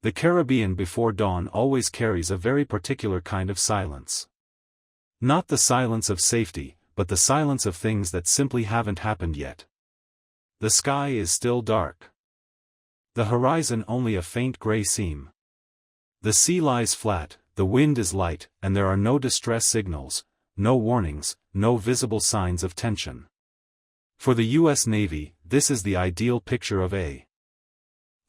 The Caribbean before dawn always carries a very particular kind of silence. Not the silence of safety, but the silence of things that simply haven't happened yet. The sky is still dark. The horizon only a faint gray seam. The sea lies flat, the wind is light, and there are no distress signals, no warnings, no visible signs of tension. For the U.S. Navy, this is the ideal picture of a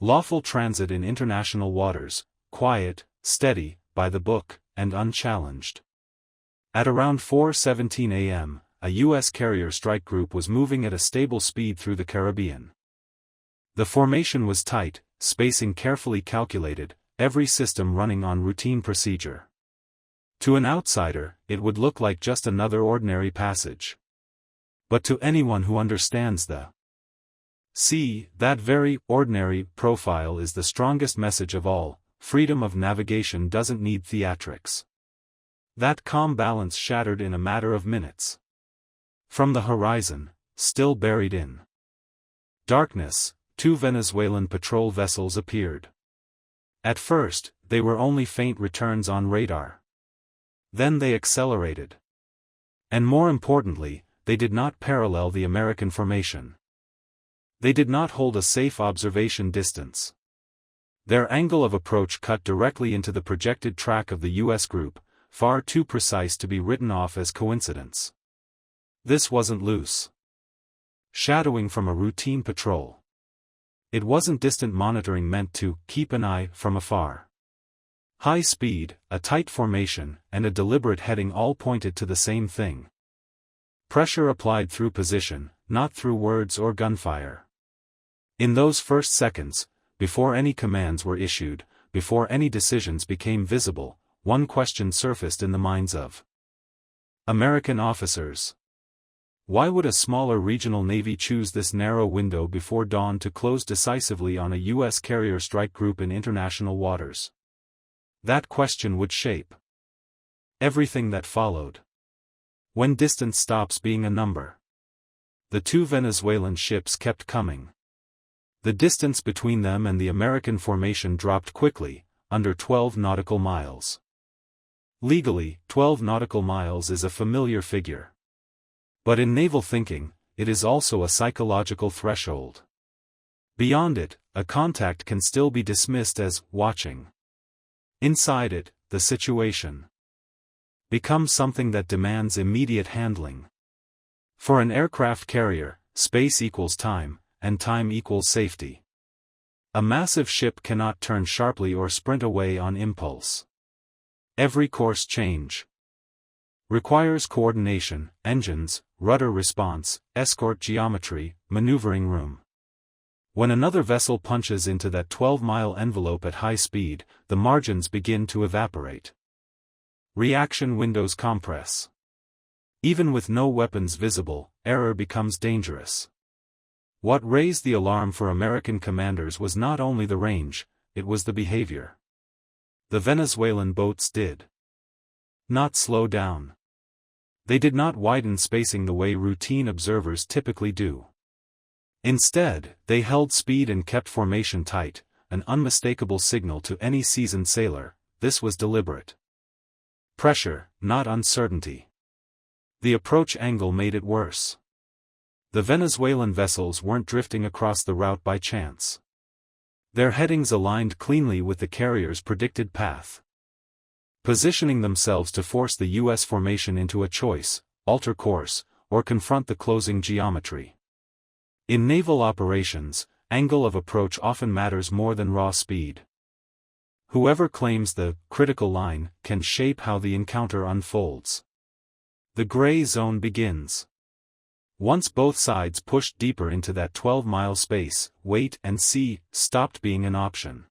lawful transit in international waters, quiet, steady, by the book, and unchallenged. At around 4:17 a.m., a U.S. carrier strike group was moving at a stable speed through the Caribbean. The formation was tight, spacing carefully calculated, every system running on routine procedure. To an outsider, it would look like just another ordinary passage. But to anyone who understands the that very ordinary profile is the strongest message of all. Freedom of navigation doesn't need theatrics. That calm balance shattered in a matter of minutes. From the horizon, still buried in darkness, two Venezuelan patrol vessels appeared. At first, they were only faint returns on radar. Then they accelerated. And more importantly, they did not parallel the American formation. They did not hold a safe observation distance. Their angle of approach cut directly into the projected track of the U.S. group, far too precise to be written off as coincidence. This wasn't loose shadowing from a routine patrol. It wasn't distant monitoring meant to keep an eye from afar. High speed, a tight formation, and a deliberate heading all pointed to the same thing. Pressure applied through position, not through words or gunfire. In those first seconds, before any commands were issued, before any decisions became visible, one question surfaced in the minds of American officers. Why would a smaller regional navy choose this narrow window before dawn to close decisively on a U.S. carrier strike group in international waters? That question would shape everything that followed. When distance stops being a number. The two Venezuelan ships kept coming. The distance between them and the American formation dropped quickly, under 12 nautical miles. Legally, 12 nautical miles is a familiar figure. But in naval thinking, it is also a psychological threshold. Beyond it, a contact can still be dismissed as watching. Inside it, the situation becomes something that demands immediate handling. For an aircraft carrier, space equals time, and time equals safety. A massive ship cannot turn sharply or sprint away on impulse. Every course change requires coordination, engines, rudder response, escort geometry, maneuvering room. When another vessel punches into that 12-mile envelope at high speed, the margins begin to evaporate. Reaction windows compress. Even with no weapons visible, error becomes dangerous. What raised the alarm for American commanders was not only the range, it was the behavior. The Venezuelan boats did not slow down. They did not widen spacing the way routine observers typically do. Instead, they held speed and kept formation tight, an unmistakable signal to any seasoned sailor. This was deliberate. Pressure, not uncertainty. The approach angle made it worse. The Venezuelan vessels weren't drifting across the route by chance. Their headings aligned cleanly with the carrier's predicted path. Positioning themselves to force the U.S. formation into a choice, alter course, or confront the closing geometry. In naval operations, angle of approach often matters more than raw speed. Whoever claims the critical line can shape how the encounter unfolds. The gray zone begins. Once both sides pushed deeper into that 12-mile space, wait and see stopped being an option.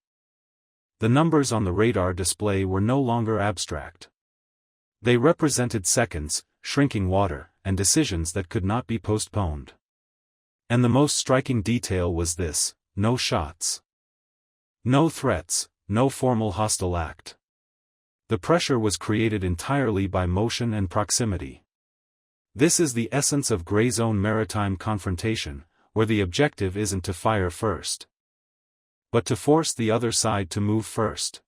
The numbers on the radar display were no longer abstract. They represented seconds, shrinking water, and decisions that could not be postponed. And the most striking detail was this: no shots. No threats, no formal hostile act. The pressure was created entirely by motion and proximity. This is the essence of gray zone maritime confrontation, where the objective isn't to fire first. but to force the other side to move first.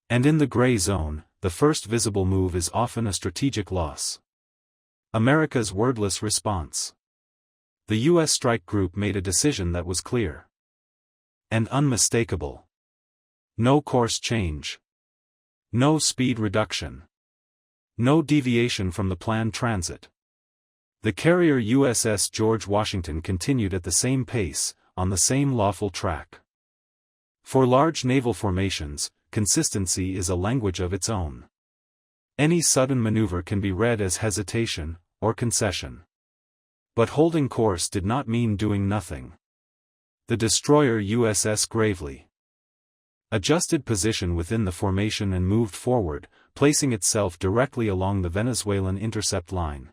And in the gray zone, the first visible move is often a strategic loss. America's wordless response. The U.S. strike group made a decision that was clear and unmistakable. No course change. No speed reduction. No deviation from the planned transit. The carrier USS George Washington continued at the same pace, on the same lawful track. For large naval formations, consistency is a language of its own. Any sudden maneuver can be read as hesitation, or concession. But holding course did not mean doing nothing. The destroyer USS Gravely adjusted position within the formation and moved forward, placing itself directly along the Venezuelan intercept line.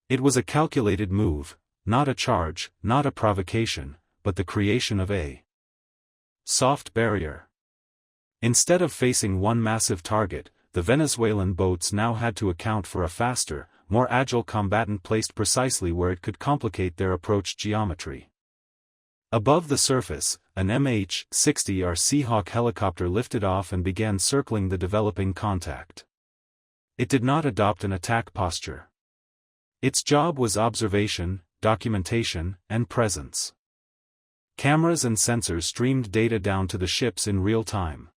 It was a calculated move, not a charge, not a provocation, but the creation of a soft barrier. Instead of facing one massive target, the Venezuelan boats now had to account for a faster, more agile combatant placed precisely where it could complicate their approach geometry. Above the surface, an MH-60R Seahawk helicopter lifted off and began circling the developing contact. It did not adopt an attack posture. Its job was observation, documentation, and presence. Cameras and sensors streamed data down to the ships in real time.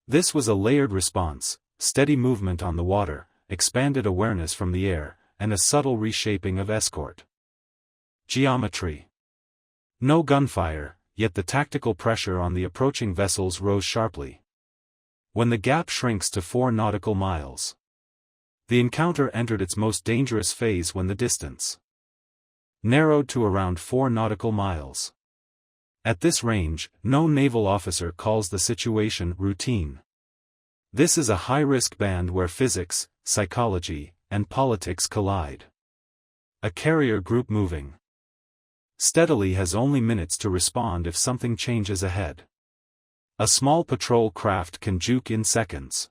This was a layered response, steady movement on the water, expanded awareness from the air, and a subtle reshaping of escort geometry. No gunfire, yet the tactical pressure on the approaching vessels rose sharply. When the gap shrinks to 4 nautical miles, the encounter entered its most dangerous phase when the distance narrowed to around 4 nautical miles. At this range, no naval officer calls the situation routine. This is a high-risk band where physics, psychology, and politics collide. A carrier group moving steadily has only minutes to respond if something changes ahead. A small patrol craft can juke in seconds.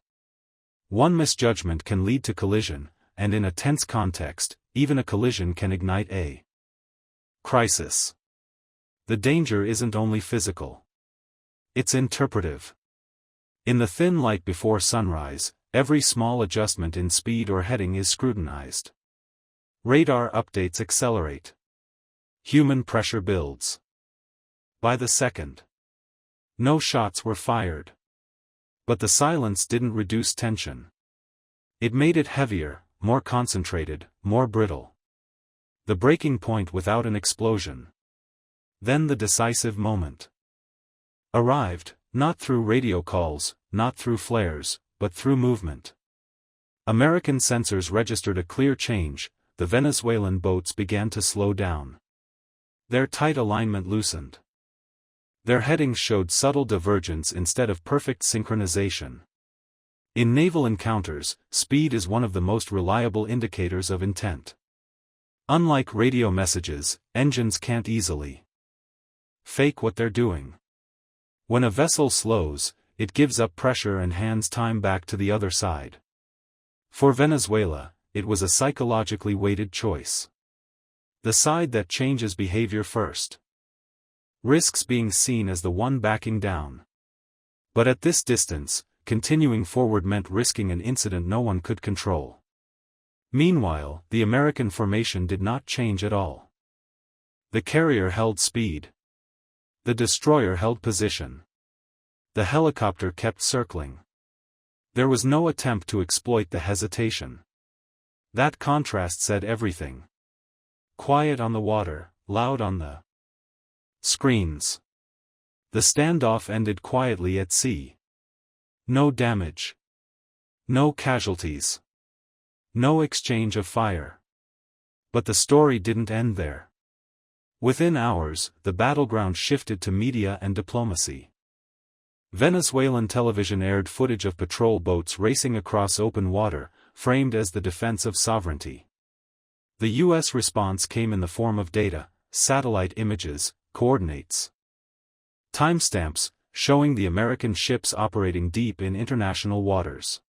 One misjudgment can lead to collision, and in a tense context, even a collision can ignite a crisis. The danger isn't only physical. It's interpretive. In the thin light before sunrise, every small adjustment in speed or heading is scrutinized. Radar updates accelerate. Human pressure builds. By the second, no shots were fired. But the silence didn't reduce tension. It made it heavier, more concentrated, more brittle. The breaking point without an explosion. Then the decisive moment arrived, not through radio calls, not through flares, but through movement. American sensors registered a clear change. The Venezuelan boats began to slow down. Their tight alignment loosened. Their headings showed subtle divergence instead of perfect synchronization. In naval encounters, speed is one of the most reliable indicators of intent. Unlike radio messages, engines can't easily fake what they're doing. When a vessel slows, it gives up pressure and hands time back to the other side. For Venezuela, it was a psychologically weighted choice. The side that changes behavior first risks being seen as the one backing down. But at this distance, continuing forward meant risking an incident no one could control. Meanwhile, the American formation did not change at all. The carrier held speed. The destroyer held position. The helicopter kept circling. There was no attempt to exploit the hesitation. That contrast said everything. Quiet on the water, loud on the screens. The standoff ended quietly at sea. No damage. No casualties. No exchange of fire. But the story didn't end there. Within hours, the battleground shifted to media and diplomacy. Venezuelan television aired footage of patrol boats racing across open water, framed as the defense of sovereignty. The U.S. response came in the form of data, satellite images, coordinates, timestamps, showing the American ships operating deep in international waters.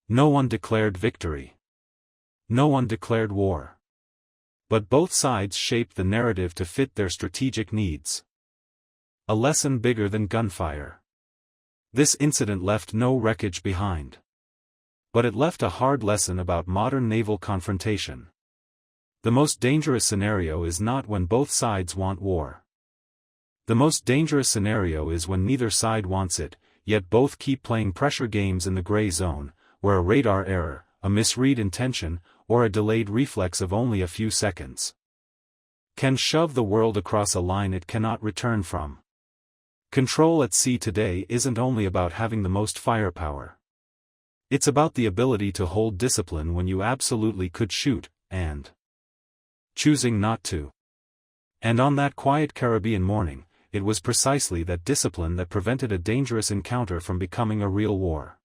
No one declared victory. No one declared war. But both sides shaped the narrative to fit their strategic needs. A lesson bigger than gunfire. This incident left no wreckage behind. But it left a hard lesson about modern naval confrontation. The most dangerous scenario is not when both sides want war. The most dangerous scenario is when neither side wants it, yet both keep playing pressure games in the gray zone, where a radar error, a misread intention, or a delayed reflex of only a few seconds can shove the world across a line it cannot return from. Control at sea today isn't only about having the most firepower. It's about the ability to hold discipline when you absolutely could shoot, and choosing not to. And on that quiet Caribbean morning, it was precisely that discipline that prevented a dangerous encounter from becoming a real war.